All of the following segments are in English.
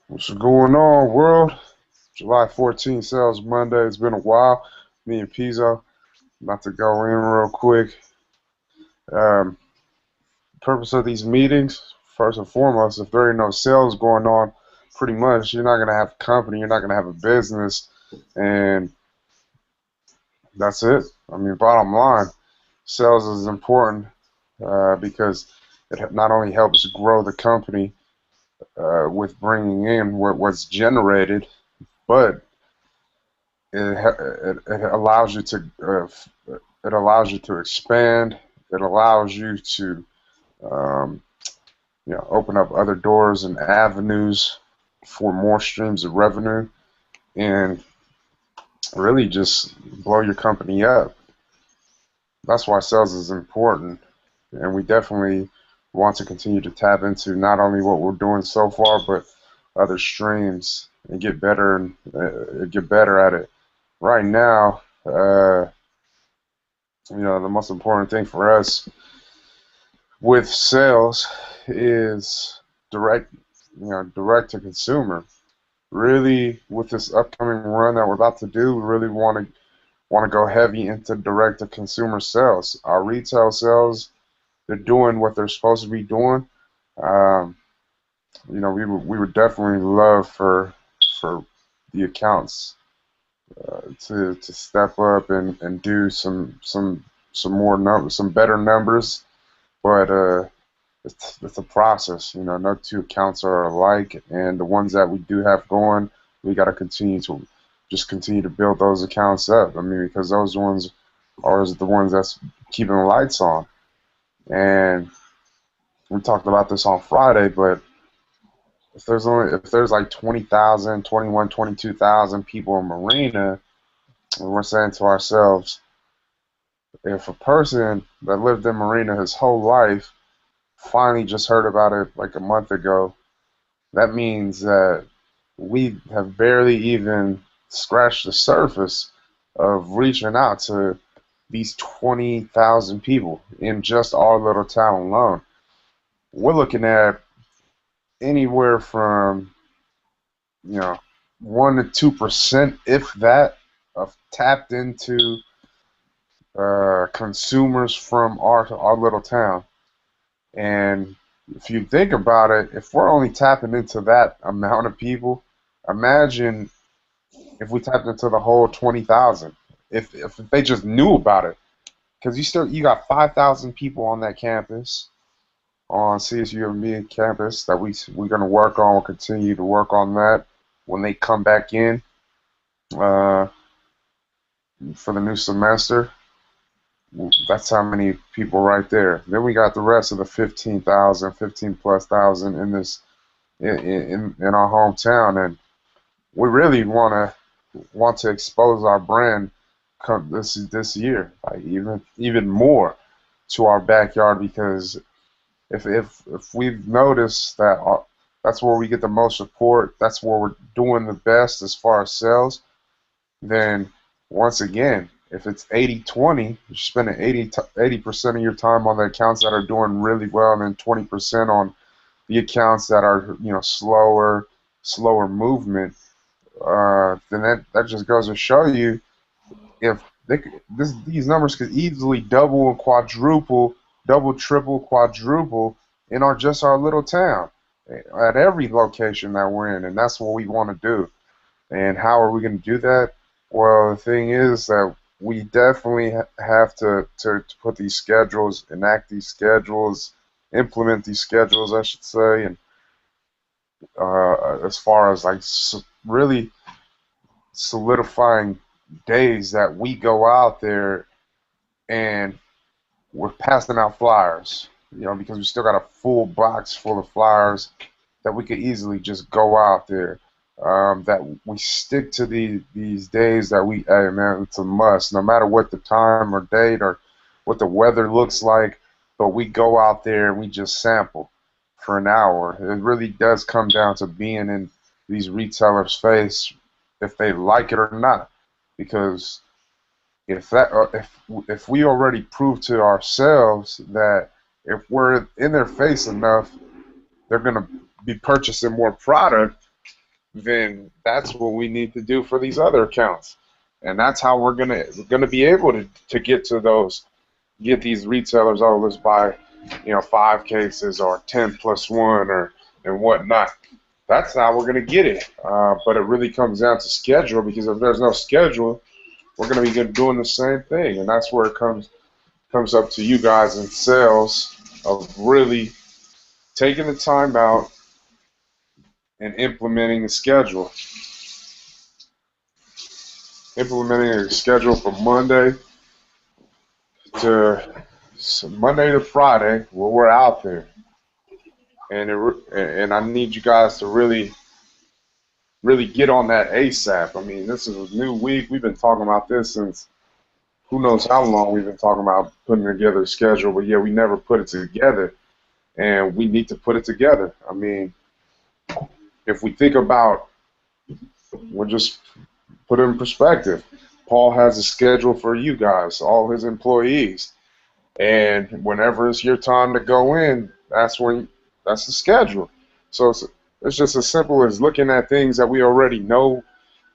What's going on, world? July 14th, Sales Monday. It's been a while. Me and Pizzo about to go in real quick. Um, Purpose of these meetings, first and foremost, if there ain't no sales going on, pretty much you're not gonna have a company, you're not gonna have a business, and that's it. I mean, bottom line, sales is important because it not only helps grow the company with bringing in what's generated, but it allows you to it allows you to expand. It allows you to um, open up other doors and avenues for more streams of revenue, and really just blow your company up. That's why sales is important, and we definitely want to continue to tap into not only what we're doing so far, but other streams and get better and get better at it. Right now, the most important thing for us with sales is direct, direct to consumer. Really, with this upcoming run that we're about to do, we really want to go heavy into direct to consumer sales. Our retail sales, they're doing what they're supposed to be doing. Um, we would definitely love for the accounts to step up and do some more numbers, some better numbers, but it's a process. No two accounts are alike, and the ones that we do have going, we got to continue to build those accounts up. I mean, because those ones are the ones that's keeping the lights on. And we talked about this on Friday, but if there's like 20,000, 21, 22,000 people in Marina, and we're saying to ourselves, if a person that lived in Marina his whole life finally just heard about it like a month ago, that means that we have barely even scratched the surface of reaching out to these 20,000 people in just our little town alone. We're looking at anywhere from, you know, 1 to 2%, if that, of tapped into consumers from our little town. And if you think about it, if we're only tapping into that amount of people, imagine if we tapped into the whole 20,000. If they just knew about it, because you got 5,000 people on that campus, on CSUMB campus, that we're gonna work on. We'll continue to work on that when they come back in uh, for the new semester. That's how many people right there. Then we got the rest of the 15,000, 15 plus thousand in this in our hometown, and we really want to expose our brand come this year, like even more to our backyard, because if we've noticed that that's where we get the most support, that's where we're doing the best as far as sales, then once again, if it's 80-20, you're spending 80% of your time on the accounts that are doing really well, and then 20% on the accounts that are slower movement. Then that just goes to show you, if these numbers could easily double and quadruple, double, triple, quadruple in our little town, at every location that we're in, and that's what we want to do. And how are we going to do that? Well, the thing is that we definitely have to put these schedules, enact these schedules, implement these schedules, I should say, and as far as like really solidifying days that we go out there and we're passing out flyers, because we still got a full box full of flyers that we could easily just go out there. That we stick to these days that hey man, it's a must, no matter what the time or date or what the weather looks like, but we go out there and we just sample for an hour. It really does come down to being in these retailers' face, if they like it or not, because if we already prove to ourselves that if we're in their face enough, they're gonna be purchasing more product. then that's what we need to do for these other accounts. And that's how we're gonna be able to get to those, get these retailers, oh, let's buy, 5 cases or 10+1 or and whatnot. That's how we're gonna get it. But it really comes down to schedule, because if there's no schedule, we're gonna be doing the same thing, and that's where it comes up to you guys in sales of really taking the time out and implementing the schedule. Implementing a schedule from to Monday to Friday where we're out there. And I need you guys to really get on that ASAP. I mean, this is a new week. We've been talking about this since who knows how long we've been talking about putting together a schedule, but yeah, we never put it together, and we need to put it together. I mean, if we think about, we'll just put it in perspective. Paul has a schedule for you guys, all his employees, and whenever it's your time to go in, that's the schedule. So it's just as simple as looking at things that we already know,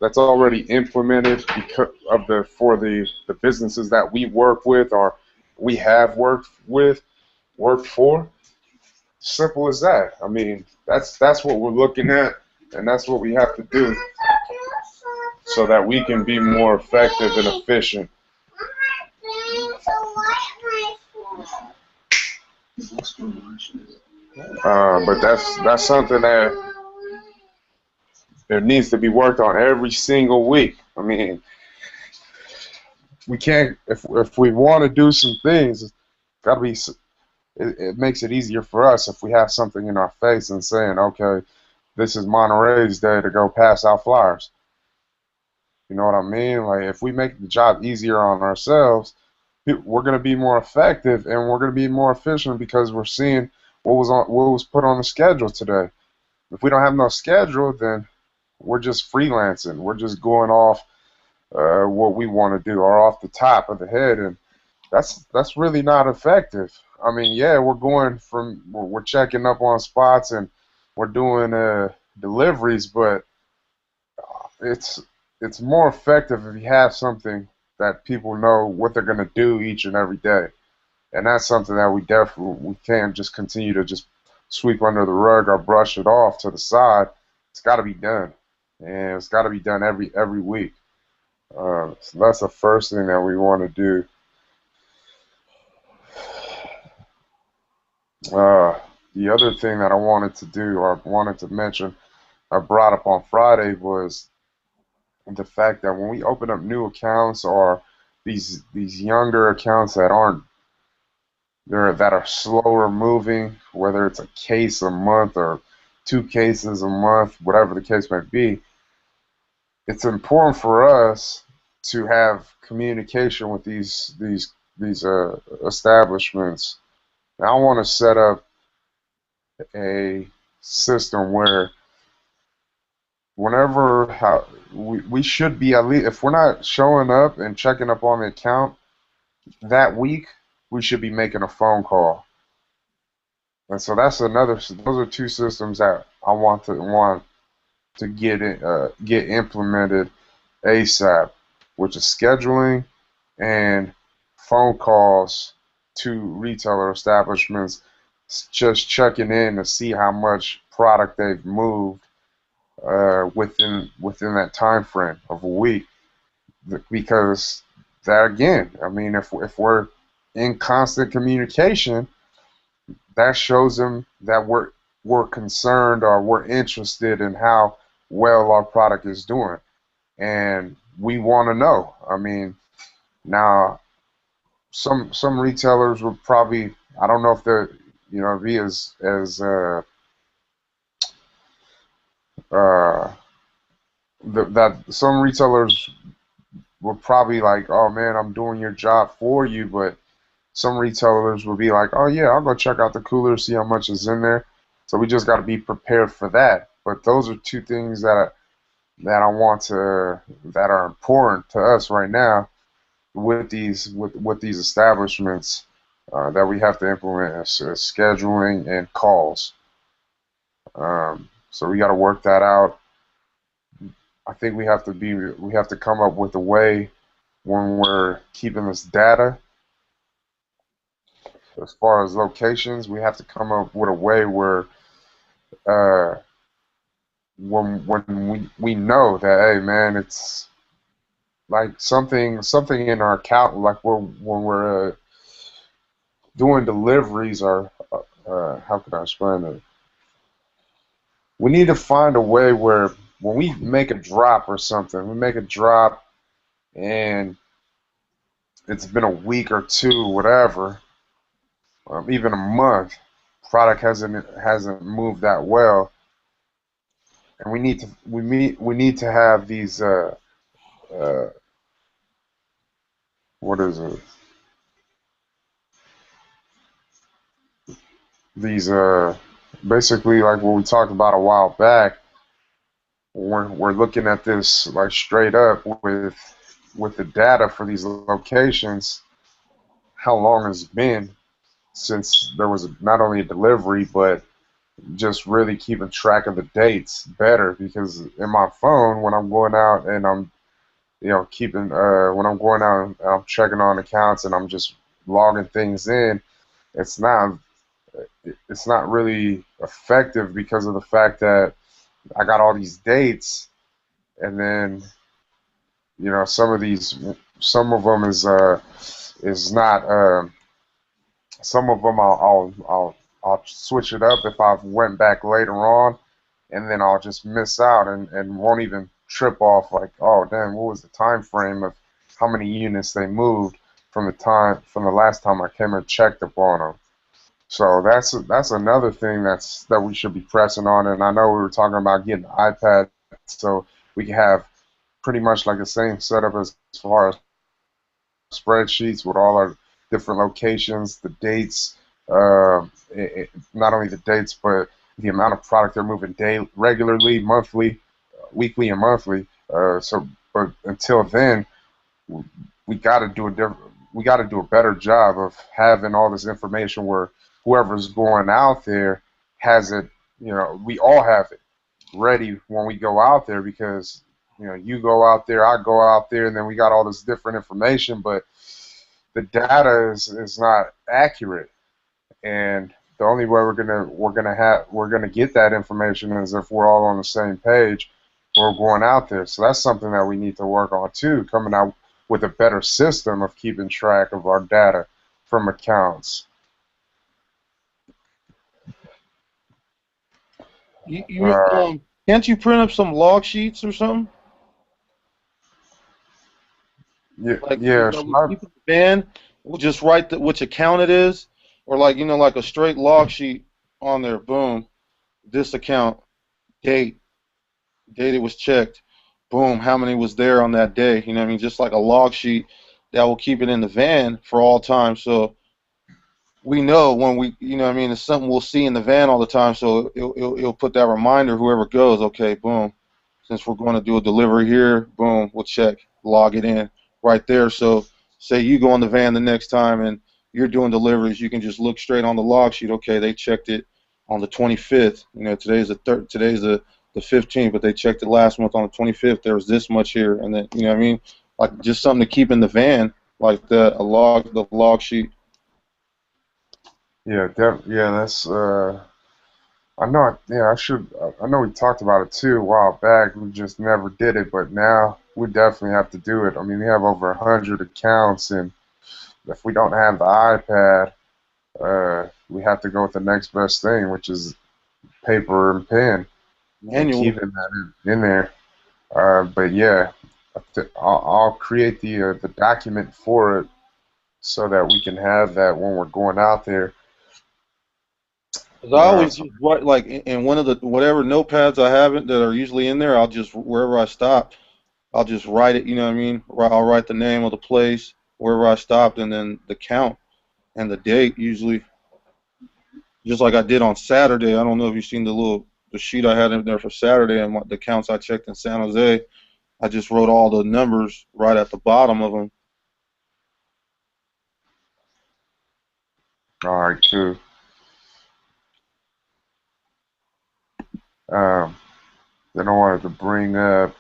that's already implemented because of the businesses that we work with or we have worked for. Simple as that. I mean, that's what we're looking at, and that's what we have to do so that we can be more effective and efficient. But that's something that it needs to be worked on every single week. I mean, we can't, if we want to do some things, it's got to be. It makes it easier for us if we have something in our face and saying, okay, this is Monterey's day to go pass out flyers. You know what I mean? Like, if we make the job easier on ourselves, we're going to be more effective and we're going to be more efficient because we're seeing what was put on the schedule today. If we don't have no schedule, then we're just freelancing. We're just going off what we want to do or off the top of the head, and that's really not effective. I mean, yeah, we're checking up on spots and we're doing deliveries, but it's it's more effective if you have something that people know what they're gonna do each and every day, and that's something that we can't just continue to just sweep under the rug or brush it off to the side. It's got to be done, and it's got to be done every week. So that's the first thing that we want to do. Uh, the other thing that I wanted to do or wanted to mention, I brought up on Friday, was the fact that when we open up new accounts or these younger accounts that are slower moving, whether it's a case a month or 2 cases a month, whatever the case might be, it's important for us to have communication with these establishments. And I want to set up a system where we should be, at least if we're not showing up and checking up on the account that week, we should be making a phone call. And so those are two systems that I want to get implemented ASAP, which is scheduling and phone calls to retailer establishments, just checking in to see how much product they've moved within that time frame of a week. Because that, again, I mean, if we're in constant communication, that shows them that we're concerned or we're interested in how well our product is doing, and we want to know. I mean, now some retailers would probably, I don't know if they're, be as uh, that some retailers were probably like, oh man, I'm doing your job for you, but some retailers will be like, oh yeah, I'll go check out the cooler, see how much is in there. So we just got to be prepared for that. But those are two things that are important to us right now with these establishments that we have to implement as scheduling and calls. So we got to work that out. I think we have to come up with a way when we're keeping this data as far as locations. We have to come up with a way where uh, when we know that, hey man, it's like something in our account, like when we're doing deliveries, or how can I explain it? We need to find a way where when we make a drop or something, we make a drop and it's been a week or two, whatever, even a month, product hasn't moved that well, and we need to have these uh, what is it? These basically like what we talked about a while back. We're looking at this like straight up with the data for these locations. How long has it been since there was not only a delivery, but just really keeping track of the dates better? Because in my phone, when I'm going out and I'm keeping when I'm going out and I'm checking on accounts and I'm just logging things in, it's not it's not really effective because of the fact that I got all these dates, and then some of them is not some of them I'll switch it up if I went back later on, and then I'll just miss out and won't even trip off like, oh damn, what was the time frame of how many units they moved from the last time I came and checked up on them. So that's another thing that we should be pressing on. And I know we were talking about getting an iPad so we can have pretty much like the same setup as far as spreadsheets with all our different locations, the dates, not only the dates, but the amount of product they're moving regularly, monthly, weekly, and monthly. But until then, we got to do a we got to do a better job of having all this information where whoever's going out there has it. We all have it ready when we go out there, because you go out there, I go out there, and then we got all this different information, but the data is not accurate. And the only way we're gonna get that information is if we're all on the same page. We're going out there, so that's something that we need to work on too. Coming out with a better system of keeping track of our data from accounts. You Uh, can't you print up some log sheets or something? yeah, Like, yeah. when people ban, we'll just write which account it is, or like like a straight log sheet on there. Boom, this account, date, date it was checked. Boom, how many was there on that day? You know what I mean? Just like a log sheet that will keep it in the van for all time. So we know when you know what I mean, it's something we'll see in the van all the time. So it'll put that reminder, whoever goes, okay, boom, since we're going to do a delivery here, boom, we'll check, log it in right there. So say you go on the van the next time and you're doing deliveries, you can just look straight on the log sheet. Okay, they checked it on the 25th. Today's the 15th, but they checked it last month on the 25th. There was this much here, and then you know what I mean, like just something to keep in the van, like the log sheet. yeah, yeah. That's I know. Yeah, I should. I know we talked about it too a while back. We just never did it, but now we definitely have to do it. I mean, we have over 100 accounts, and if we don't have the iPad, we have to go with the next best thing, which is paper and pen, and Manual. keeping that in there. But yeah, I'll create the document for it so that we can have that when we're going out there. 'Cause I Uh, always so, just write like in one of the whatever notepads I have it that are usually in there. I'll just wherever I stop, I'll just write it. You know what I mean? I'll write the name of the place wherever I stopped, and then the count and the date. Usually, just like I did on Saturday. I don't know if you've seen the sheet I had in there for Saturday and the counts I checked in San Jose. I just wrote all the numbers right at the bottom of them. all right, too. Um, then I wanted to bring up.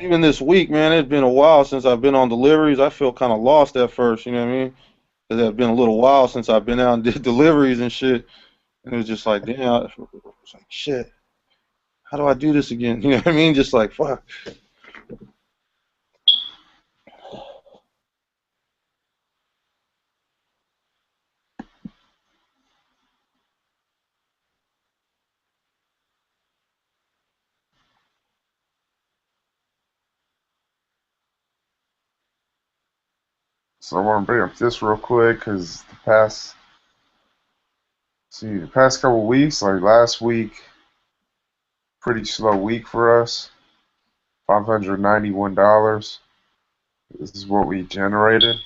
Even this week, man, it's been a while since I've been on deliveries. I feel kind of lost at first, you know what I mean? 'Cause it's been a little while since I've been out and did deliveries and shit. And it was just like, damn, it's like, shit, how do I do this again? You know what I mean? Just like, fuck. So I want to bring up this real quick because the past couple weeks, like last week, pretty slow week for us. $591. This is what we generated,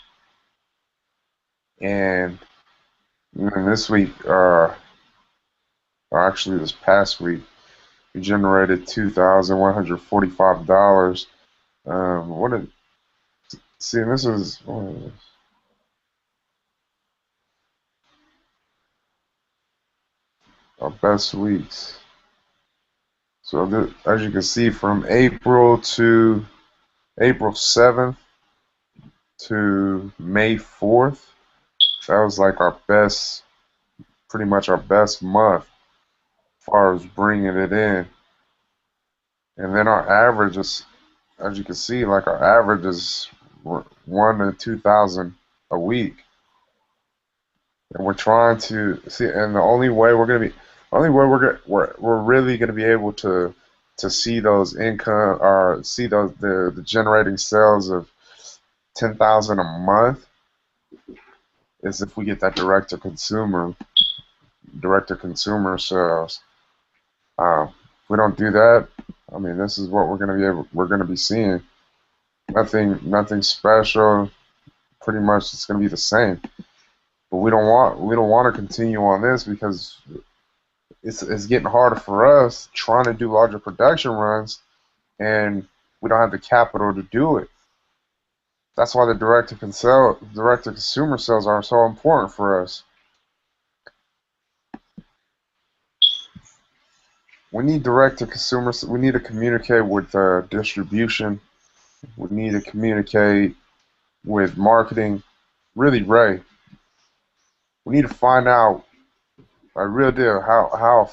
and then this week, or actually this past week, we generated $2,145. What did see? This is our best weeks. So this, as you can see, from April 7th to May 4th, that was like our best, pretty much our best month as far as bringing it in. And then our average is, as you can see, like our average is 1 to 2,000 a week. And we're trying to see, and the only way we're really gonna be able to see those income or see those the generating sales of 10,000 a month is if we get that direct to consumer sales. If we don't do that, I mean, this is what we're gonna be seeing. Nothing special. Pretty much, it's gonna be the same. But we don't want to continue on this because it's getting harder for us trying to do larger production runs, and we don't have the capital to do it. That's why the direct to consumer sales are so important for us. We need direct to consumer. We need to communicate with distribution. We need to communicate with marketing. Really, Ray, we need to find out a real deal how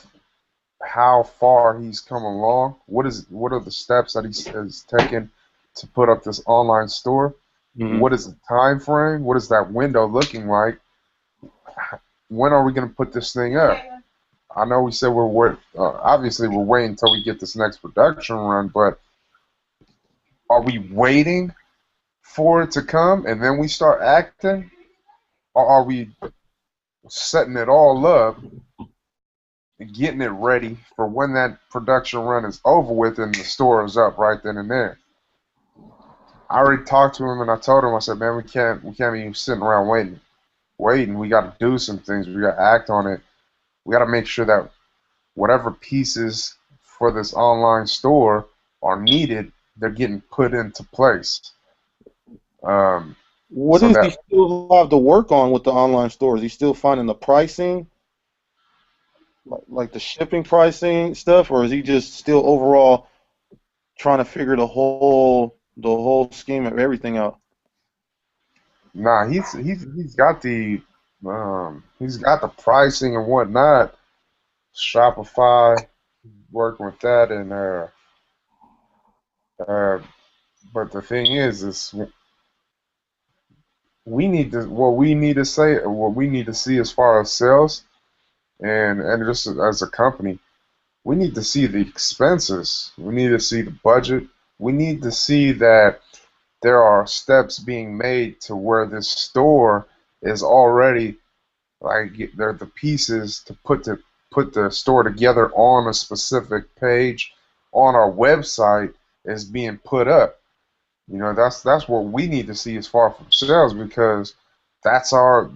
far he's come along. What are the steps that he has taken to put up this online store? Mm-hmm. What is the time frame? What is that window looking like? When are we going to put this thing up? I know we said obviously we're waiting until we get this next production run, but are we waiting for it to come and then we start acting? Or are we setting it all up and getting it ready for when that production run is over with and the store is up right then and there? I already talked to him and I told him, I said, man, we can't be sitting around waiting. We got to do some things. We got to act on it. We got to make sure that whatever pieces for this online store are needed, they're getting put into place. What does he still have to work on with the online store? Is he still finding the pricing, like the shipping pricing stuff, or is he just still overall trying to figure the whole scheme of everything out? Nah, he's got the pricing and whatnot. Shopify, working with that, and but the thing is what we need to see as far as sales, and just as a company, we need to see the expenses. We need to see the budget. We need to see that there are steps being made to where this store is already like they're the pieces to put the store together on a specific page on our website is being put up. You know, that's what we need to see as far from sales, because that's our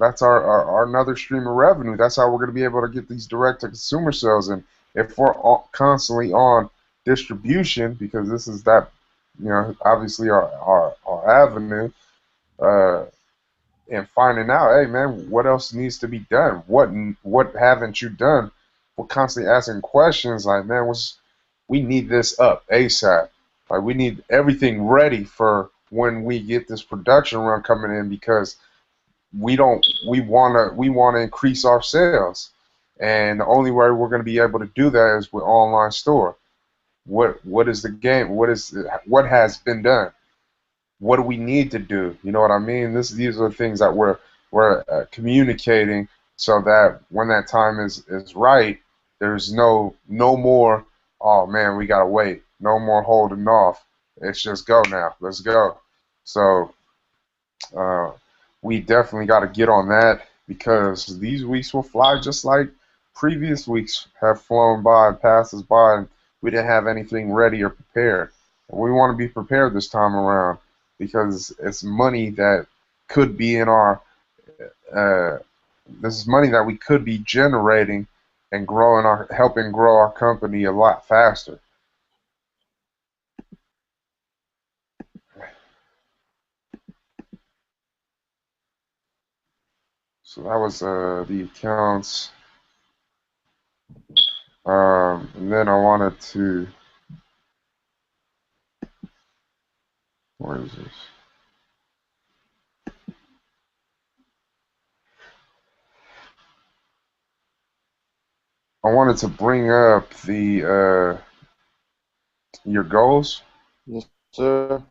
another stream of revenue. That's how we're going to be able to get these direct to consumer sales. And if we're constantly on distribution, because this is that, you know, obviously our avenue, and finding out, hey man, what else needs to be done? What haven't you done? We're constantly asking questions like, man, we need this up ASAP. Like we need everything ready for when we get this production run coming in because we wanna increase our sales. And the only way we're gonna be able to do that is with online store. What is the game? What has been done? What do we need to do? You know what I mean? These are the things that we're communicating so that when that time is right, there's no more. Oh man, we gotta wait. No more holding off. It's just go now. Let's go. So uh, we definitely got to get on that because these weeks will fly just like previous weeks have flown by and passed us by, and we didn't have anything ready or prepared. We want to be prepared this time around because it's money that could be in our uh, this is money that we could be generating and helping grow our company a lot faster. So that was the accounts. And then I wanted to, where is this? I wanted to bring up the your goals. Yes, sir.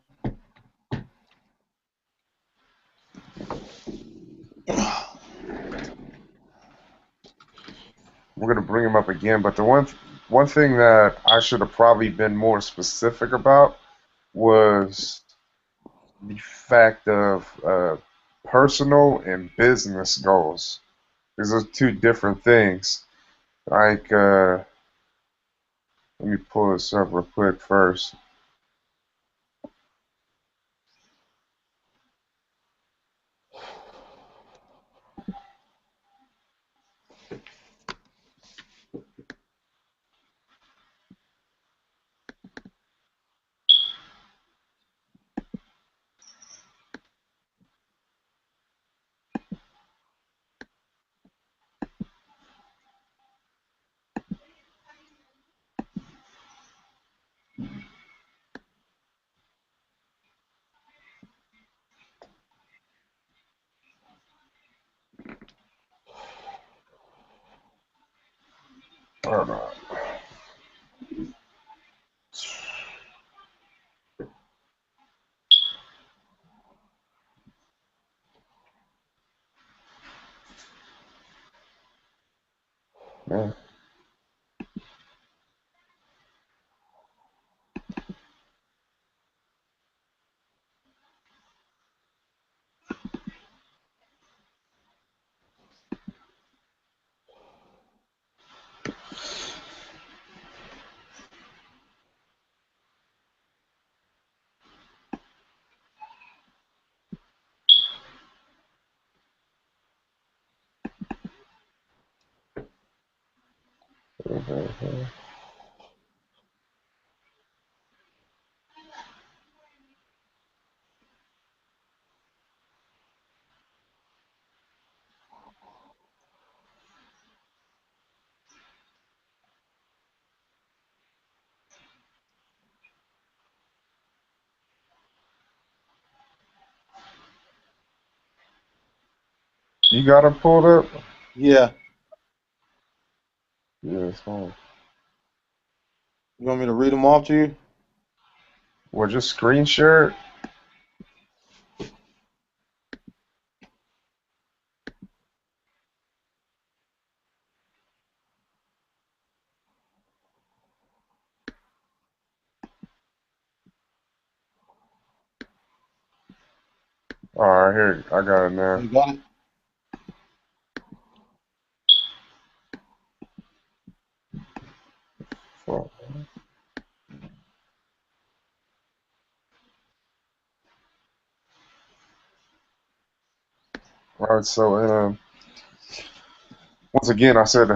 We're gonna bring them up again, but the one thing that I should have probably been more specific about was the fact of personal and business goals. These are two different things. Like, let me pull this up real quick first. Hold on. Man. You got it pulled up? Yeah. Yeah, it's fine. You want me to read them off to you? Well, just screen share it. All right, here I got it now. You got it? All right, so once again, I said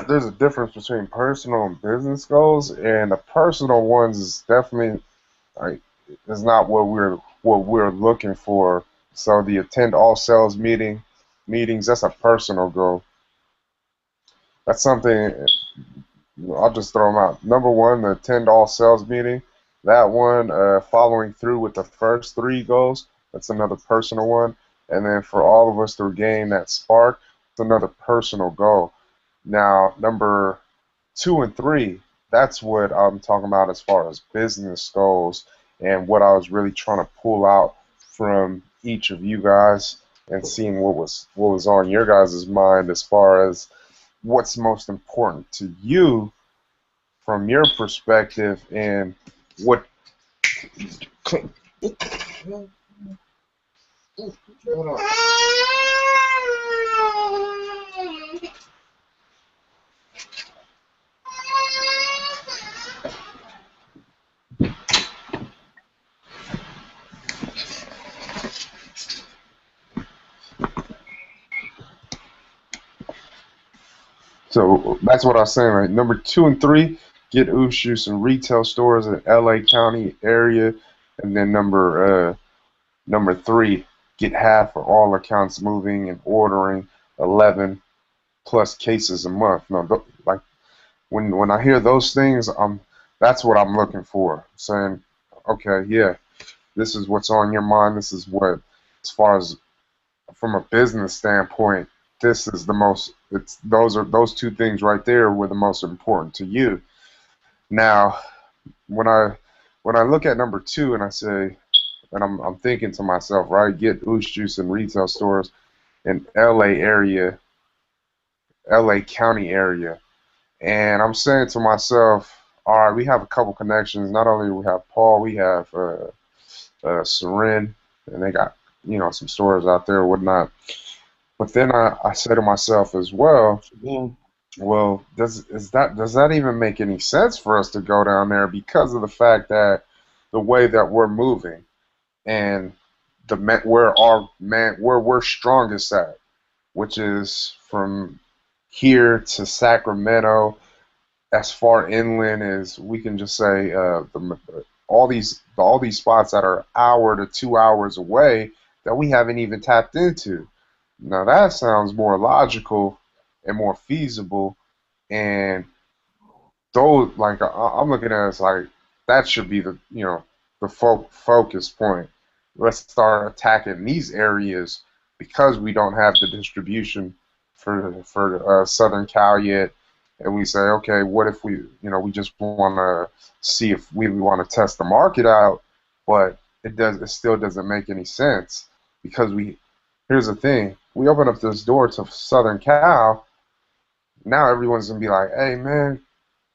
there's a difference between personal and business goals, and the personal ones is definitely like is not what we're looking for. So the attend all sales meetings, that's a personal goal. That's something I'll just throw them out. Number one, the attend all sales meeting. That one, following through with the first three goals, that's another personal one. And then for all of us to regain that spark, it's another personal goal. Now, number two and three, that's what I'm talking about as far as business goals and what I was really trying to pull out from each of you guys and seeing what was on your guys' mind as far as what's most important to you from your perspective and what. Hold on. So that's what I was saying. Right, number two and three, get Oosh Juice in retail stores in L.A. County area, and then number three, get half of all accounts moving and ordering 11 plus cases a month. No, like when I hear those things, that's what I'm looking for. Saying, okay, yeah, this is what's on your mind. This is what, as far as from a business standpoint, this is the most. It's those two things right there were the most important to you. Now, when I when I look at number two and I say, and I'm thinking to myself, right, get Oosh Juice in retail stores in L.A. area, L.A. County area. And I'm saying to myself, all right, we have a couple connections. Not only do we have Paul, we have Seren, and they got some stores out there or whatnot. But then I say to myself as well, Yeah. well, does that even make any sense for us to go down there because of the fact that the way that we're moving and where we're strongest at, which is from here to Sacramento, as far inland as we can just say all these spots that are hour to 2 hours away that we haven't even tapped into. Now that sounds more logical and more feasible, and those like I'm looking at it as like that should be the focus point. Let's start attacking these areas because we don't have the distribution for Southern Cal yet, and we say, okay, what if we just want to see if we want to test the market out, but it still doesn't make any sense because here's the thing, we open up this door to Southern Cal, now everyone's gonna be like, hey man,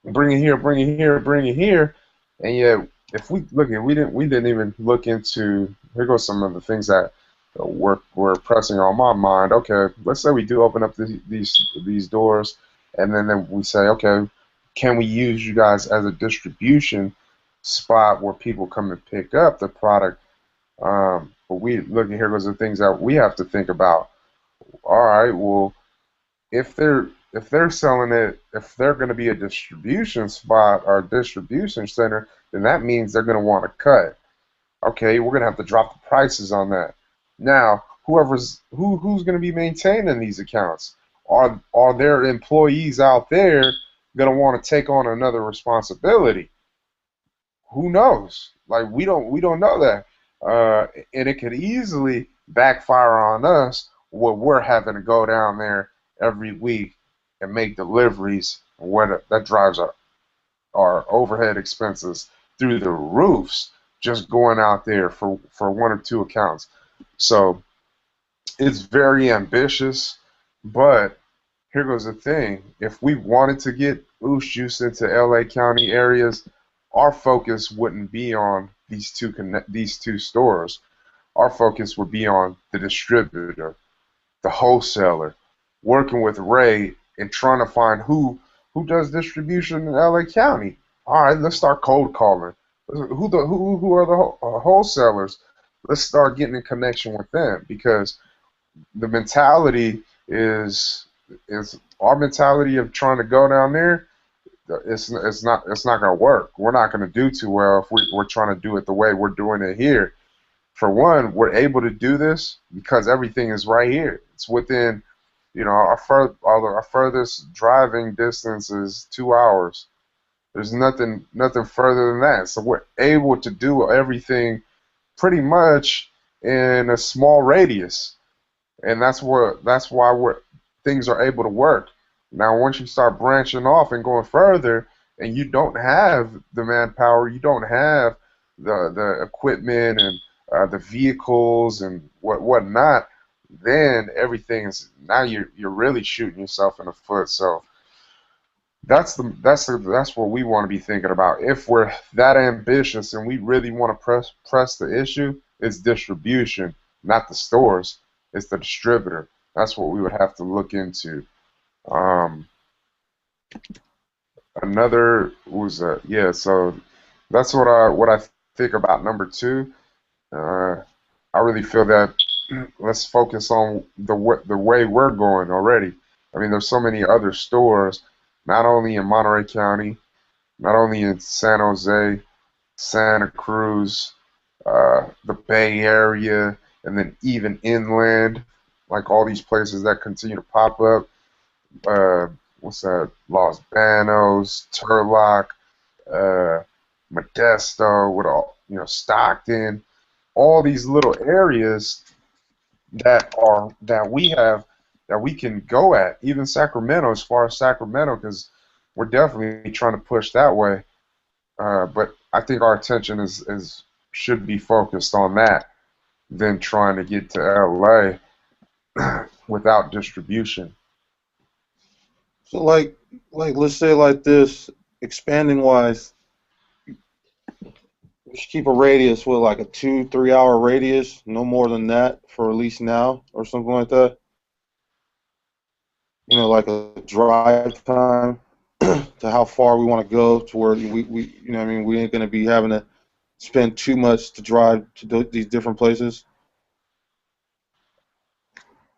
bring it here, bring it here, bring it here, and yet if we look at we didn't even look into, here goes some of the things that were pressing on my mind. Okay, let's say we do open up these doors, and then we say, okay, can we use you guys as a distribution spot where people come and pick up the product? But we look at, here goes the things that we have to think about. All right, well, if they're selling it, if they're going to be a distribution spot or a distribution center, then that means they're going to want to cut. Okay, we're going to have to drop the prices on that. Now, who's going to be maintaining these accounts? Are there employees out there going to want to take on another responsibility? Who knows? Like we don't know that, and it could easily backfire on us where we're having to go down there every week and make deliveries, and what that drives our overhead expenses through the roofs just going out there for one or two accounts. So it's very ambitious, but here goes the thing. If we wanted to get Oosh Juice into LA County areas, our focus wouldn't be on these two stores. Our focus would be on the distributor, the wholesaler, working with Ray and trying to find who does distribution in LA County. All right, let's start cold calling. Who are the wholesalers? Let's start getting in connection with them because the mentality is our mentality of trying to go down there. It's not going to work. We're not going to do too well if we're trying to do it the way we're doing it here. For one, we're able to do this because everything is right here. It's within, our furthest driving distance is 2 hours. There's nothing further than that. So we're able to do everything pretty much in a small radius, and that's why we're things are able to work. Now, once you start branching off and going further, and you don't have the manpower, you don't have the equipment and the vehicles and whatnot, then everything is now you're really shooting yourself in the foot. So that's what we want to be thinking about. If we're that ambitious and we really want to press the issue, it's distribution, not the stores. It's the distributor. That's what we would have to look into. Um, Another was yeah. So that's what I think about number two. Uh, I really feel that let's focus on the way we're going already. I mean, there's so many other stores, not only in Monterey County, not only in San Jose, Santa Cruz, the Bay Area, and then even inland, like all these places that continue to pop up. Uh, what's that? Los Banos, Turlock, uh, Modesto, with all Stockton, all these little areas that we have that we can go at. Even Sacramento, as far as Sacramento, because we're definitely trying to push that way. But I think our attention is should be focused on that than trying to get to LA without distribution. So like let's say like this, expanding wise, we should keep a radius with like a 2-3 hour radius, no more than that for at least now or something like that. Like a drive time to how far we want to go to where we what I mean, we ain't gonna be having to spend too much to drive to these different places.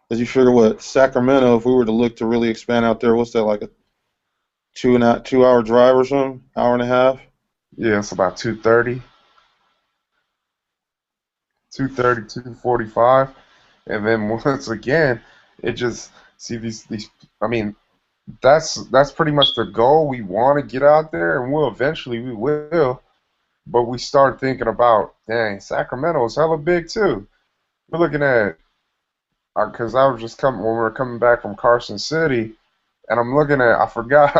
As you figure what Sacramento, if we were to look to really expand out there, what's that like a 2 hour drive or something, hour and a half? Yeah, it's about 2:30, 2:30, 2:45, and then once again, it just see these. I mean, that's pretty much the goal. We want to get out there, and we will. But we start thinking about, dang, Sacramento is hella big too. We're looking at because I was just coming when we were coming back from Carson City, and I'm looking at I forgot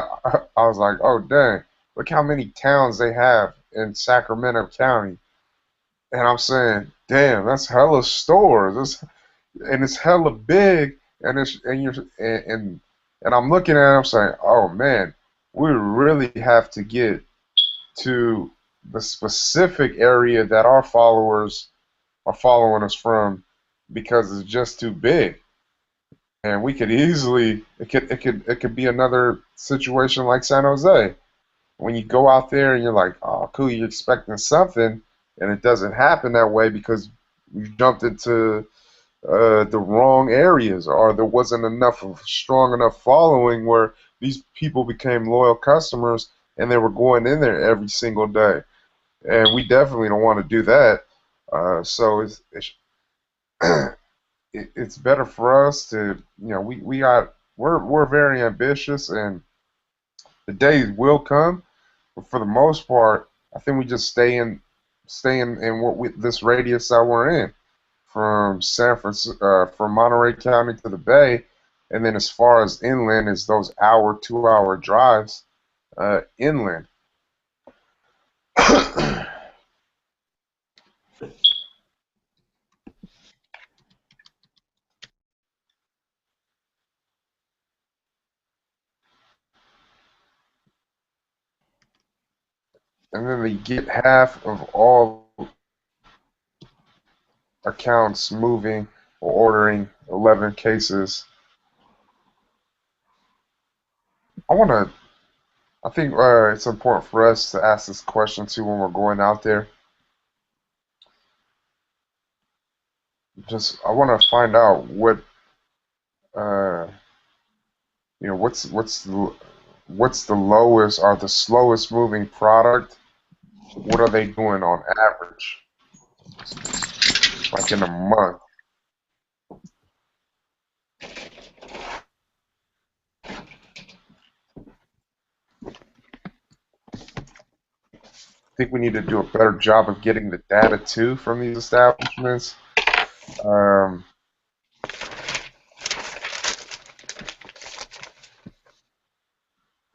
I was like, oh dang, look how many towns they have in Sacramento County, and I'm saying, damn, that's hella stores. And it's hella big, and it's and you're and I'm looking at it, I'm saying, oh man, we really have to get to the specific area that our followers are following us from because it's just too big. And we could easily it could be another situation like San Jose. When you go out there and you're like, oh cool, you're expecting something and it doesn't happen that way because you jumped into the wrong areas, or there wasn't enough of strong enough following where these people became loyal customers and they were going in there every single day. And we definitely don't want to do that. So it's better for us to we're very ambitious, and the days will come. But for the most part, I think we just stay in this radius that we're in, from San Francisco, from Monterey County to the Bay, and then as far as inland is those 2 hour drives inland. And then they get half of all accounts moving or ordering 11 cases. I want to. I think it's important for us to ask this question too when we're going out there. Just I want to find out uh, what's the lowest or the slowest moving product. What are they doing on average, like in a month? think we need to do a better job of getting the data too from these establishments. Um,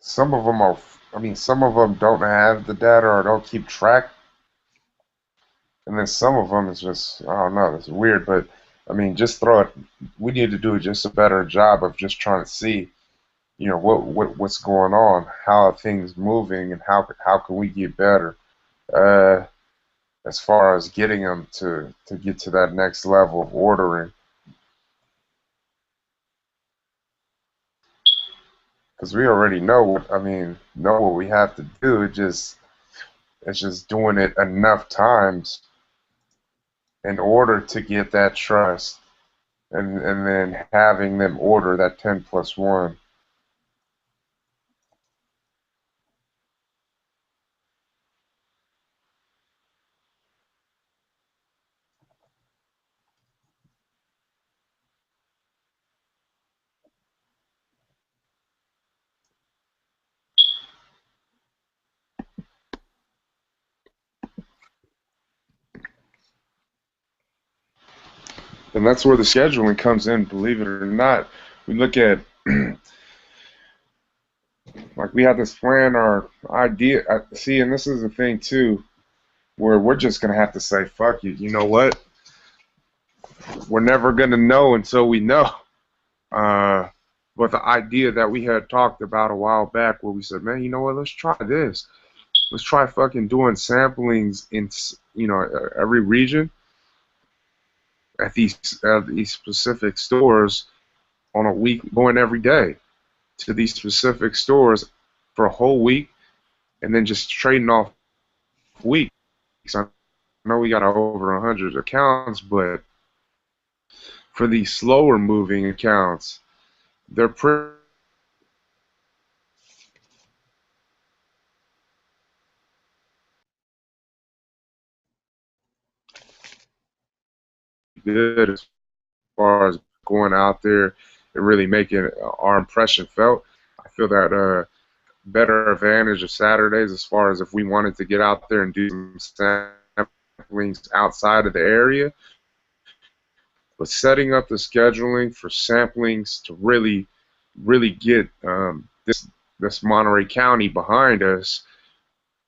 some of them are, I mean, some of them don't have the data or don't keep track, and then some of them is just, I don't know, it's weird. But I mean, just throw it. We need to do just a better job of just trying to see, what's going on, how are things moving, and how can we get better. Uh, as far as getting them to get to that next level of ordering, because we already know what I mean, know what we have to do. It's just doing it enough times in order to get that trust, and then having them order that 10+1. And that's where the scheduling comes in. Believe it or not, we look at like we have this plan, our idea. See, and this is the thing too, where we're just gonna have to say, "Fuck you." You know what? We're never gonna know until we know. Uh, but the idea that we had talked about a while back, where we said, "Man, you know what? Let's try this. Let's try fucking doing samplings in every region at these specific stores on a week, going every day to these specific stores for a whole week, and then just trading off weeks." I know we got over 100 accounts, but for these slower moving accounts, they're pretty good as far as going out there and really making our impression felt. I feel that better advantage of Saturdays as far as if we wanted to get out there and do some samplings outside of the area. But setting up the scheduling for samplings to really get this Monterey County behind us,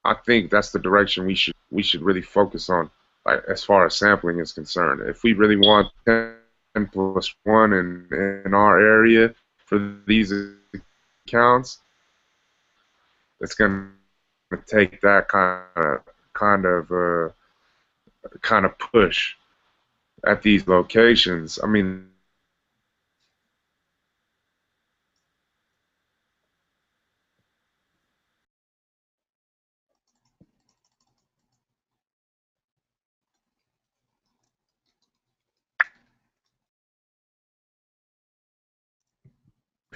I think that's the direction we should really focus on, like as far as sampling is concerned. If we really want 10+1 in our area for these accounts, it's going to take that kind of push at these locations. I mean,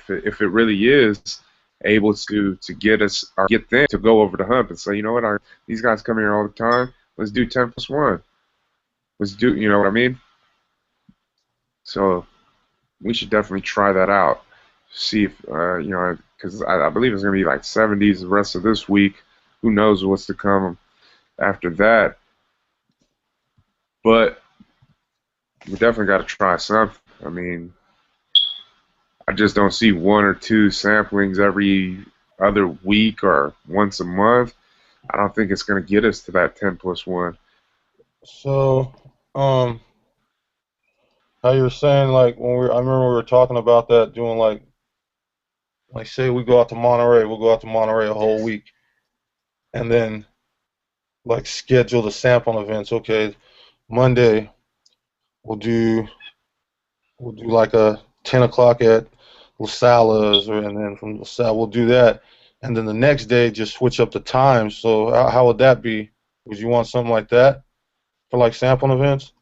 if it really is able to get us or get them to go over the hump and say, you know what, these guys come here all the time. Let's do 10+1. Let's do, you know what I mean? So we should definitely try that out. See if because I believe it's gonna be like 70s the rest of this week. Who knows what's to come after that? But we definitely got to try something. I mean, I just don't see one or two samplings every other week or once a month. I don't think it's going to get us to that 10+1. So, how you were saying, like I remember we were talking about that, doing like say we go out to Monterey, we'll go out to Monterey a whole week, and then like schedule the sampling events. Okay, Monday we'll do like a 10 o'clock at La Sala's, and then from La Sala we'll do that, and then the next day just switch up the times. So how would that be? Would you want something like that for like sampling events,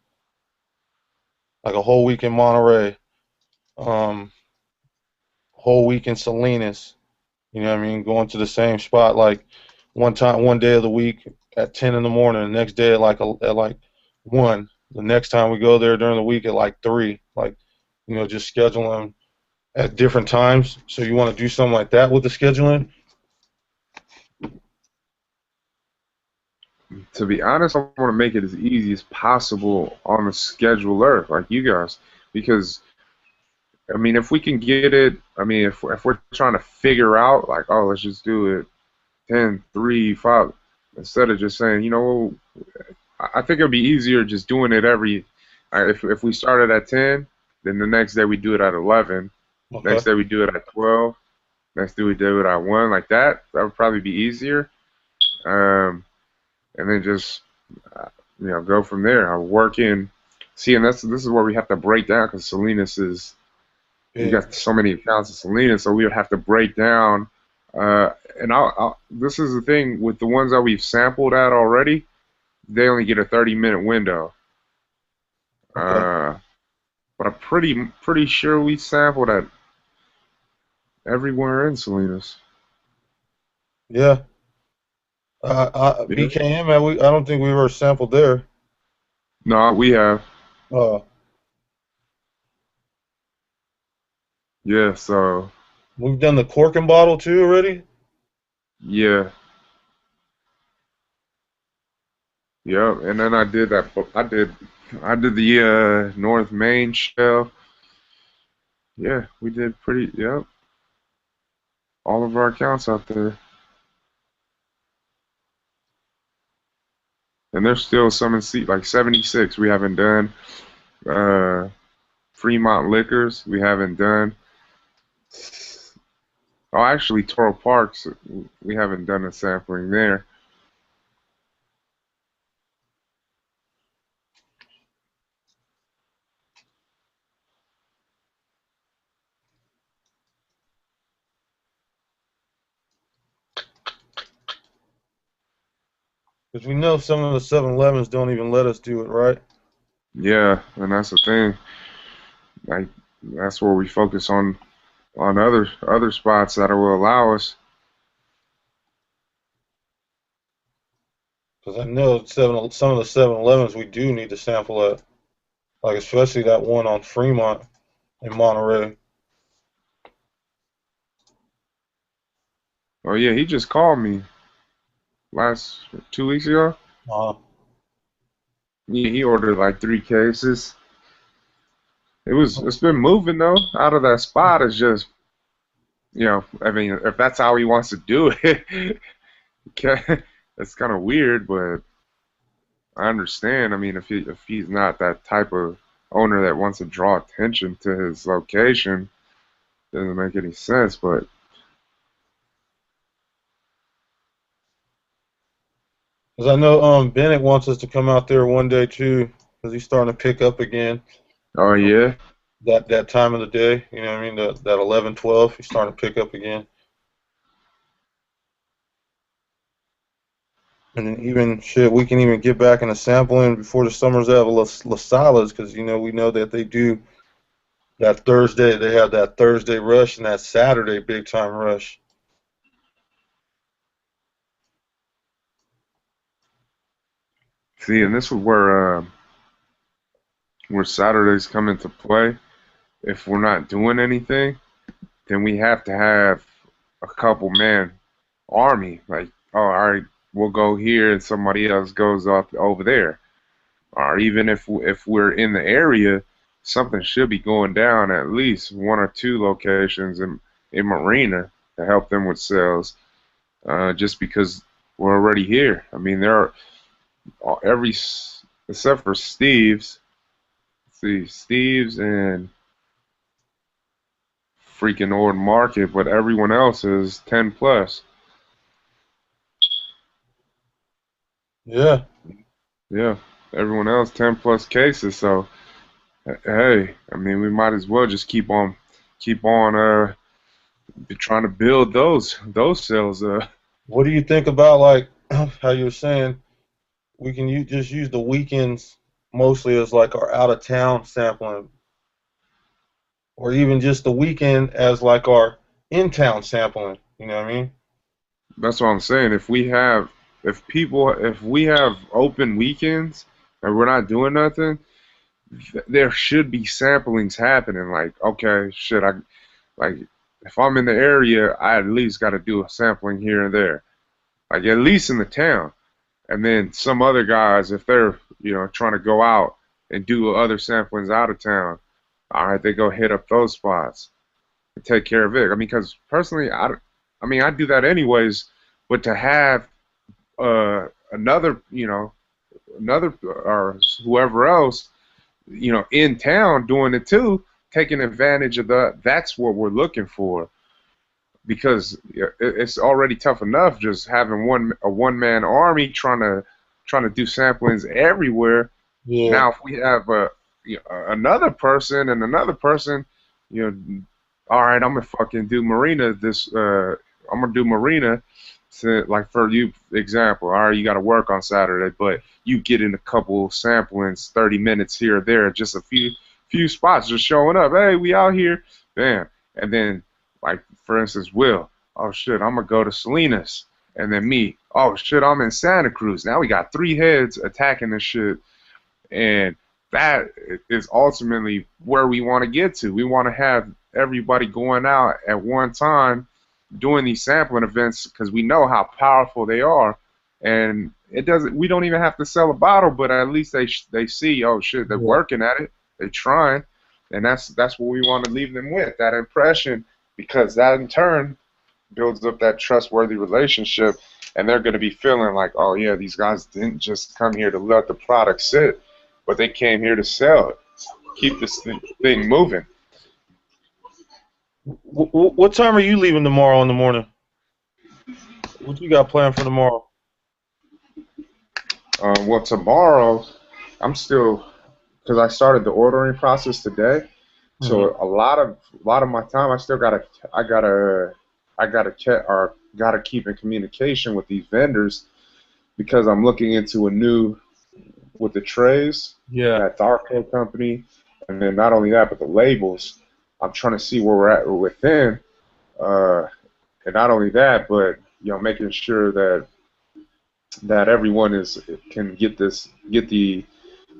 like a whole week in Monterey, um, whole week in Salinas? You know what I mean? Going to the same spot like one day of the week at 10 in the morning, the next day at like 1. The next time we go there during the week at like 3. Like, just schedule them at different times. So you want to do something like that with the scheduling? To be honest, I want to make it as easy as possible on the scheduler, like you guys, because I mean, if we can get it, I mean, if we're trying to figure out, like, oh, let's just do it 10, 3, 5, instead of just saying, you know, I think it'd be easier just doing it every. If we started at 10, then the next day we do it at 11. Okay. Next day we do it at 12. Next day we do it at 1. Like that. That would probably be easier. Um, and then just go from there. I work in. See, and this is where we have to break down because Salinas is we Big. got so many accounts of Salinas, so we would have to break down. And this is the thing with the ones that we've sampled at already. They only get a 30-minute window. Okay. Uh, but I'm pretty sure we sampled at everywhere in Salinas. Yeah. Yeah. BKM, I don't think we ever sampled there. No, we have. Uh, Yeah. So we've done the cork and bottle too already. yeah. Yep. And then I did that. I did the North Main show. Yeah, we did pretty. Yep. All of our accounts out there. And there's still some in seat like 76 we haven't done. Uh, Fremont Liquors we haven't done. Oh, actually, Toro Parks we haven't done a sampling there. Because we know some of the 7-Elevens don't even let us do it, right? Yeah, and that's the thing. Like that's where we focus on other spots that will allow us. Because I know some of the 7-Elevens we do need to sample at, like especially that one on Fremont in Monterey. Oh yeah, he just called me last 2 weeks ago. Uh, He ordered like 3 cases. It's been moving though out of that spot. It's just I mean if that's how he wants to do it, it's kind of weird, but I understand. I mean, if he's not that type of owner that wants to draw attention to his location, doesn't make any sense. But Because I know Bennett wants us to come out there one day too, because he's starting to pick up again. oh yeah, That time of the day, you know what I mean? That 11, 12, he's starting to pick up again. And then even shit, we can even get back into sampling before the summer's out of La Salas, because we know that they do that Thursday. They have that Thursday rush and that Saturday big time rush. see, and this is where Saturdays come into play. If we're not doing anything, then we have to have a couple man army. Like, oh, all right, we'll go here, and somebody else goes off over there. Or even if we're in the area, something should be going down at least 1 or 2 locations in Marina to help them with sales. Just because we're already here. I mean, there are except for Steve's. See, Steve's and freaking Ord Market, but everyone else is 10 plus. Yeah. Yeah, everyone else 10 plus cases. So hey, I mean, we might as well just keep on trying to build those sales. What do you think about like how you were saying we can just use the weekends mostly as like our out of town sampling, or even just the weekend as like our in town sampling? You know what I mean? That's what I'm saying. If we have open weekends and we're not doing nothing, there should be samplings happening. Like, okay, shit, like if I'm in the area, I at least got to do a sampling here and there, like at least in the town. and then some other guys, if they're trying to go out and do other samplings out of town, all right, they go hit up those spots and take care of it. I mean, because personally, I mean, I do that anyways, but to have another, another or whoever else, in town doing it too, taking advantage of that's what we're looking for. Because it's already tough enough just having a one-man army trying to do samplings everywhere. Yeah. Now, if we have another person and another person, all right, I'm gonna fucking do Marina this. I'm gonna do Marina. To, like for you example, all right, you got to work on Saturday, but you get in a couple samplings, 30 minutes here or there, just a few spots, just showing up. Hey, we out here, bam, and then like for instance, Will. Oh shit, I'm gonna go to Salinas, and then me. Oh shit, I'm in Santa Cruz. Now we got 3 heads attacking this shit, and that is ultimately where we want to get to. We want to have everybody going out at one time doing these sampling events because we know how powerful they are, and it doesn't. We don't even have to sell a bottle, but at least they see, oh shit, they're working at it, they're trying, and that's what we want to leave them with, that impression, because that in turn builds up that trustworthy relationship, and they're going to be feeling like, oh yeah, these guys didn't just come here to let the product sit, but they came here to sell it, keep this thing moving. What time are you leaving tomorrow in the morning? What you got planned for tomorrow? Well, tomorrow, I'm still, because I started the ordering process today, so a lot of my time I still gotta keep in communication with these vendors, because I'm looking into with the trays, that Darko company, and then not only that, but the labels. I'm trying to see where we're at with them, and not only that, but making sure that everyone can get the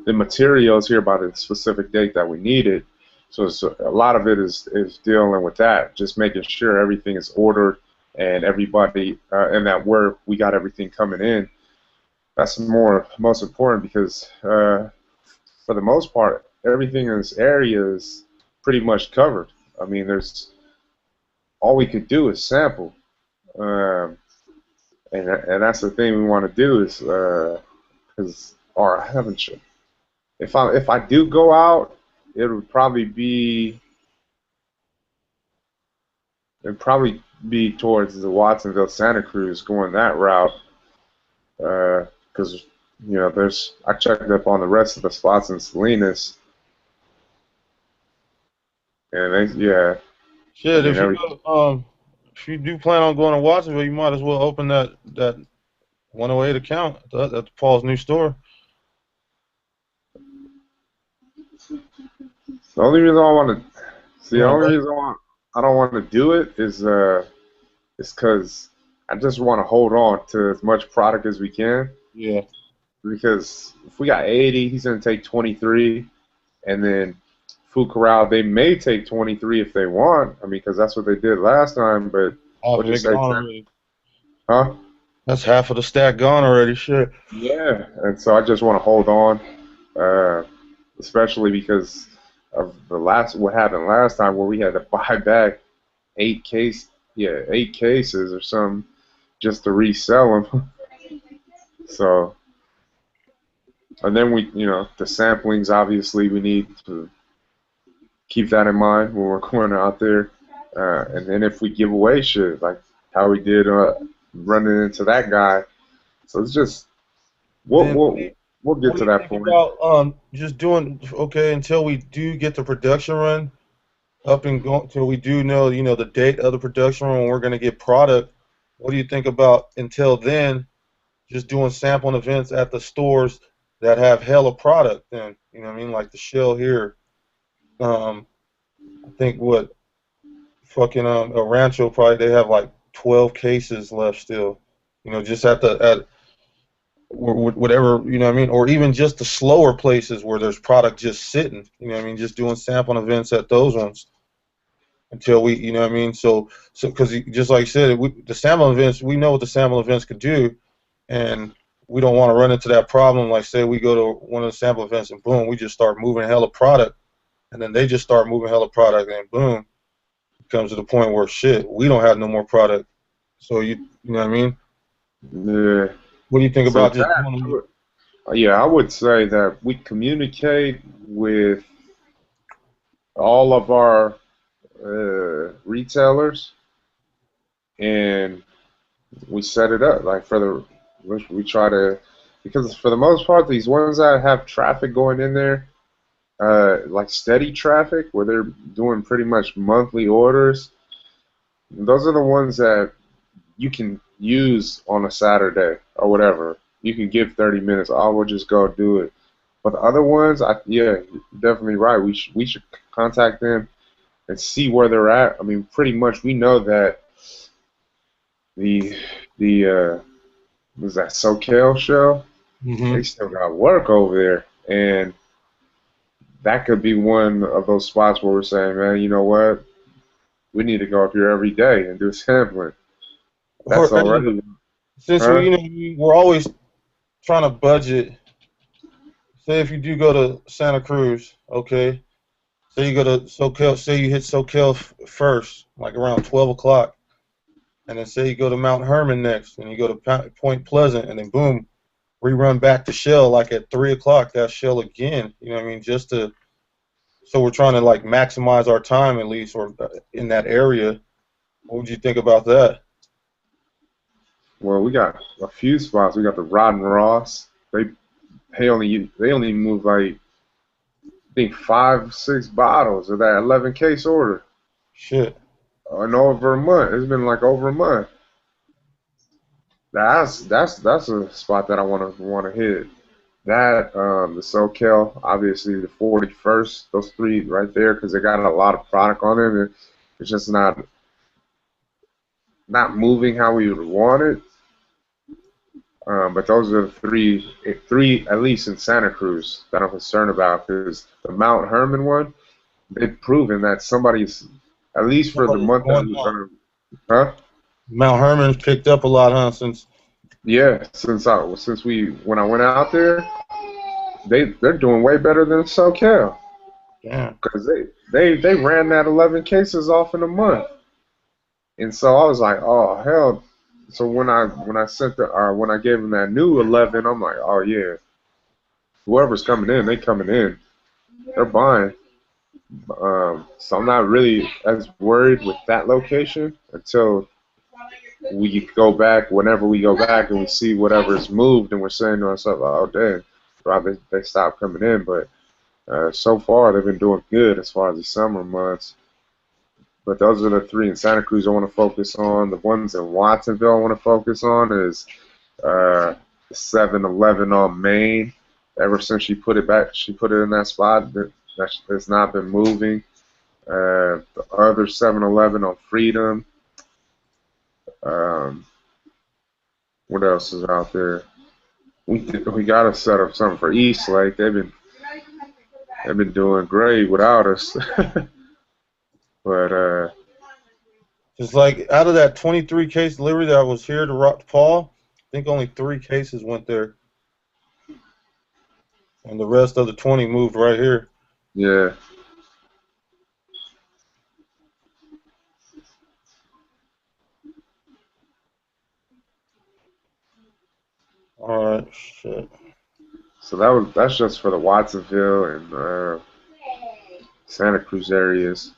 materials here by the specific date that we need it. So a lot of it is dealing with that, just making sure everything is ordered and everybody and that we got everything coming in. That's most important, because for the most part, everything in this area is pretty much covered. I mean, all we could do is sample, and that's the thing we want to do is because if I do go out, it'd probably be towards the Watsonville, Santa Cruz, going that route, because I checked up on the rest of the spots in Salinas. And Shit, if you do plan on going to Watsonville, you might as well open that 108 account at Paul's new store. The only reason I don't want to do it is because I just want to hold on to as much product as we can. Yeah. Because if we got 80, he's gonna take 23, and then Food Corral, they may take 23 if they want. I mean, because that's what they did last time. But what you say? Huh? That's half of the stack gone already. Shit. Yeah, and so I just want to hold on, especially because of what happened last time, where we had to buy back 8 cases or something just to resell them. So, and then the samplings, obviously we need to keep that in mind when we're going out there, and then if we give away shit like how we did running into that guy, so it's just we'll get to that point. About just doing until we do get the production run up and going, until we do know the date of the production run when we're going to get product. What do you think about until then? Just doing sampling events at the stores that have hella product. Then what I mean, like the Shell here. I think fucking El Rancho, probably they have like 12 cases left still. Just at whatever, what I mean, or even just the slower places where there's product just sitting. What I mean, just doing sampling events at those ones until we, what I mean. So because just like you said, the sampling events, we know what the sampling events could do, and we don't want to run into that problem. Like, say we go to one of the sample events and boom, we just start moving hella product, and then they just start moving hella product, and boom, it comes to the point where shit, we don't have no more product. So you know what I mean? Yeah. What do you think So about just that, doing? yeah, I would say that we communicate with all of our retailers, and we set it up like for the we try to, because for the most part these ones that have traffic going in there, like steady traffic where they're doing pretty much monthly orders, those are the ones that you can use on a Saturday or whatever. You can give 30 minutes. I will just go do it. But the other ones, yeah, you're definitely right. We should contact them and see where they're at. I mean, pretty much we know that the was that SoCal show. They Mm-hmm. still got work over there, and that could be one of those spots where we're saying, man, you know what? We need to go up here every day and do sampling. That's Or, already, since we, huh? we're always trying to budget. Say if you do go to Santa Cruz, okay. Say you go to SoCal. Say you hit SoCal first, like around 12 o'clock, and then say you go to Mount Hermon next, and you go to Point Pleasant, and then boom, rerun back to Shell like at 3 o'clock. That Shell again. You know what I mean? Just to so we're trying to like maximize our time at least, or in that area. What would you think about that? Well, we got a few spots. We got the Rod and Ross. They only move like I think 5, 6 bottles of that 11 case order Shit. in over a month. It's been like over a month. That's a spot that I want to hit. That the SoCal, obviously the 41st, those three right there, because they got a lot of product on them. It's just not moving how we would want it. But those are the three at least in Santa Cruz that I'm concerned about, because the Mount Hermon one, they've proven that somebody's, at least for the Somebody's month going that, on. huh? Mount Hermon's picked up a lot, huh? Since Yeah, when I went out there, they're doing way better than SoCal, damn. because they ran that 11 cases off in a month, and so I was like, oh hell. So when I gave them that new 11, I'm like, oh yeah, whoever's coming in, they coming in, they're buying. So I'm not really as worried with that location until we go back. Whenever we go back and we see whatever's moved, and we're saying to ourselves, oh dang, right, they stopped coming in. But so far they've been doing good as far as the summer months. But those are the three in Santa Cruz I want to focus on. The ones in Watsonville I want to focus on is the 7-Eleven on Main. Ever since she put it in that spot. It's not been moving. The other 7-Eleven on Freedom. Um, what else is out there? We got to set up something for Eastlake. They've been doing great without us. But It's like out of that 23 case delivery that was here to Rock Paul, I think only 3 cases went there, and the rest of the 20 moved right here. yeah, All right, shit. so that's just for the Watsonville and Santa Cruz areas.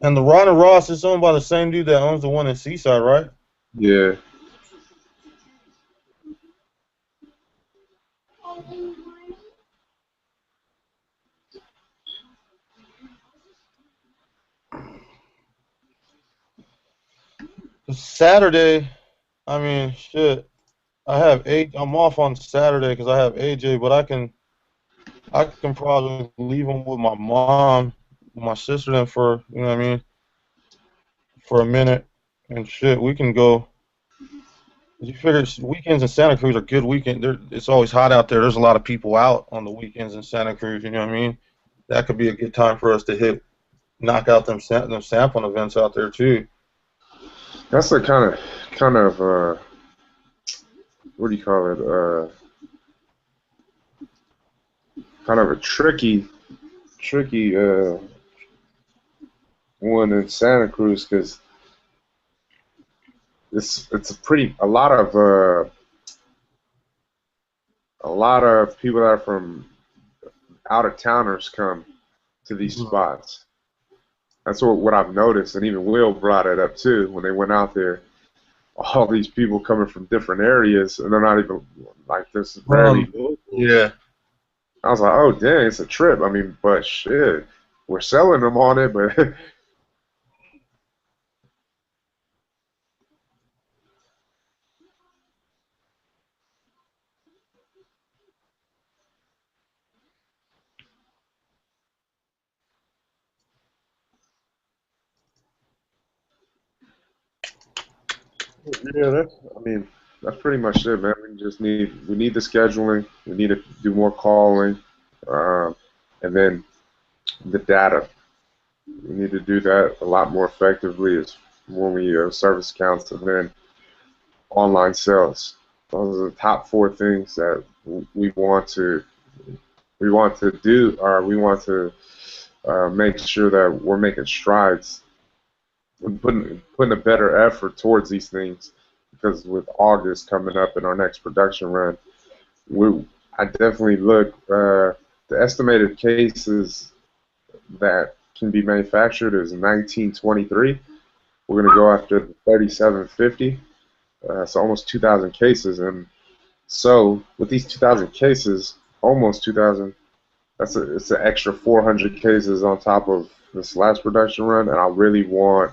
And the Ron and Ross is owned by the same dude that owns the one in Seaside, right? Yeah, 'Cause Saturday, I mean, shit. I'm off on Saturday because I have AJ, but I can probably leave him with my mom, my sister, then for you know what I mean, for a minute, and shit. We can go. You figure weekends in Santa Cruz are good weekend. It's always hot out there. There's a lot of people out on the weekends in Santa Cruz. You know what I mean? That could be a good time for us to knock out them sampling events out there too. That's a kind of what do you call it? Kind of a tricky one in Santa Cruz because it's a lot of people that are from out of towners come to these Mhm. spots. That's what I've noticed, and even Will brought it up too when they went out there. All these people coming from different areas, and they're not even like this rarely locals. Yeah. I was like, oh dang, it's a trip. I mean, but shit, we're selling them on it, but yeah, I mean, that's pretty much it, man. We need the scheduling. We need to do more calling, um, and then the data. We need to do that a lot more effectively is when we service accounts and then online sales. Those are the top four things that we want to do, or we want to make sure that we're making strides and putting a better effort towards these things. Because with August coming up in our next production run, we I definitely look the estimated cases that can be manufactured is 1923. We're going to go after the 3750. So almost 2,000 cases, and so with these 2,000 cases, almost 2,000, it's an extra 400 cases on top of this last production run, and I really want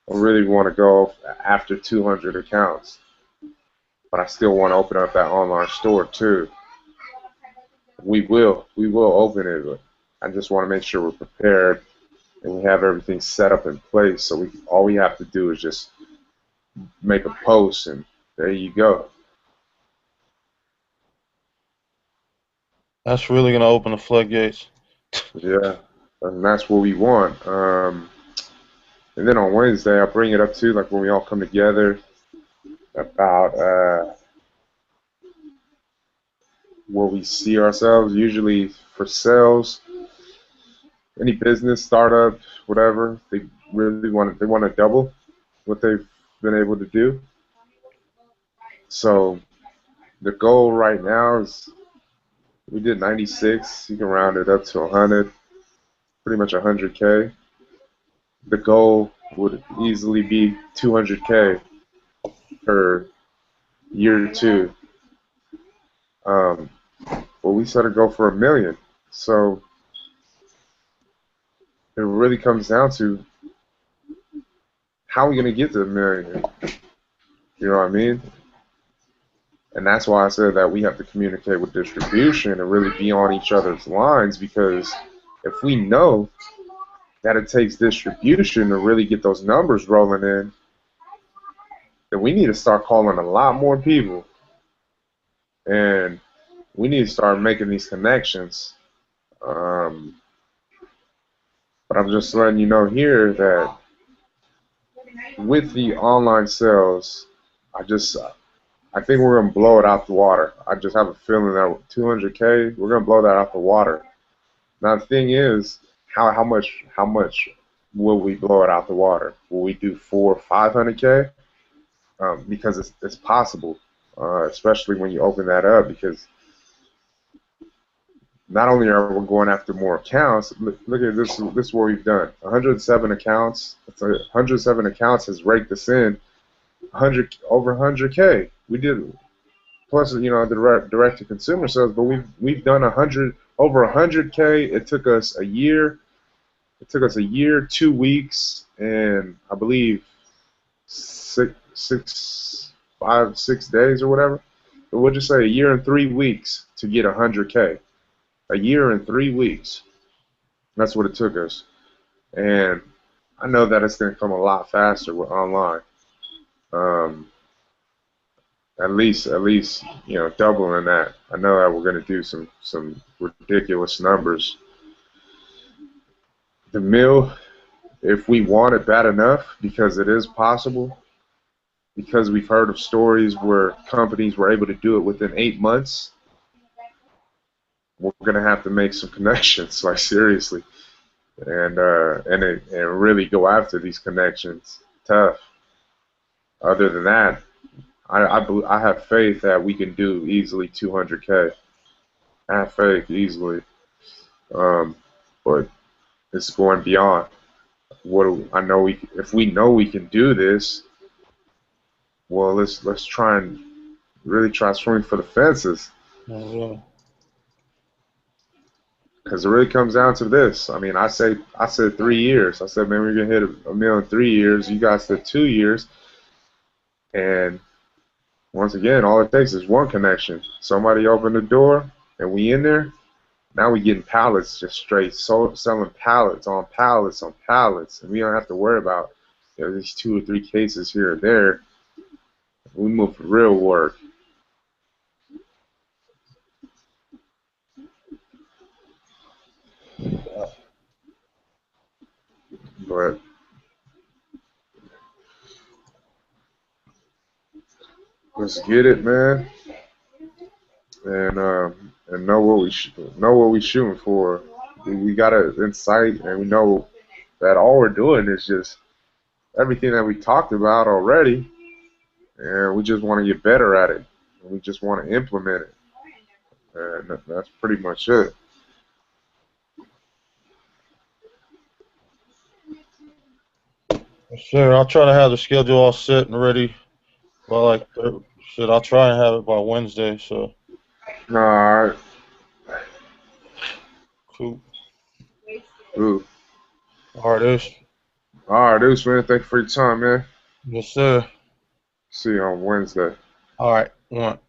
to go after 200 accounts, but I still want to open up that online store too. We will open it, but I just want to make sure we're prepared and we have everything set up in place. So all we have to do is just make a post, and there you go. That's really gonna open the floodgates. Yeah, and that's what we want. And then on Wednesday, I'll bring it up too, like when we all come together about where we see ourselves. Usually for sales, any business, startup, whatever, they want to double what they've been able to do. So the goal right now is we did 96. You can round it up to 100, pretty much 100K. The goal would easily be 200K per year two. Um, well, we set a goal for 1 million. So it really comes down to how are we going to get to 1 million? You know what I mean? And that's why I said that we have to communicate with distribution and really be on each other's lines because if we know that it takes distribution to really get those numbers rolling in, then we need to start calling a lot more people and we need to start making these connections. Um, but I'm just letting you know here that with the online sales, I think we're gonna blow it out the water. I just have a feeling that with 200K, we're gonna blow that out the water. Now the thing is, how much will we blow it out the water? Will we do 500K? Because it's possible, especially when you open that up. Because not only are we going after more accounts, look at this. This is what we've done. 107 accounts. 107 accounts has raked us in 100 over 100K. We did plus the direct to consumer sales, but we've done 100 K. It took us a year. It took us a year, 2 weeks, and I believe 6 days or whatever. But we'll just say a year and 3 weeks to get 100K. A year and 3 weeks. That's what it took us. And I know that it's going to come a lot faster with online. Um, at least, doubling that. I know that we're going to do some ridiculous numbers. The mill, if we want it bad enough, because it is possible, because we've heard of stories where companies were able to do it within 8 months, we're gonna have to make some connections, like seriously, and really go after these connections. Tough. Other than that, I have faith that we can do easily 200K. I have faith easily, um, but it's going beyond. I know if we know we can do this, well, let's try and really try swinging for the fences. Yeah. Because it really comes down to this. I mean, I said 3 years. I said, man, we're gonna hit a million in 3 years. You guys said 2 years, and once again, all it takes is one connection. Somebody open the door, and we in there. Now we getting pallets, just straight selling pallets on pallets on pallets, and we don't have to worry about these 2 or 3 cases here or there. We move for real work. But let's get it, man, and know what we shooting for. We got an insight, and we know that all we're doing is just everything that we talked about already, and we just want to get better at it. And we just want to implement it, and that's pretty much it. Sure, I'll try to have the schedule all set and ready by like shit. I'll try and have it by Wednesday. So All right. cool. Ooh. All right, Ish. All right, dudes, man. Thank you for your time, man. Yes, sir. See you on Wednesday. All right, one.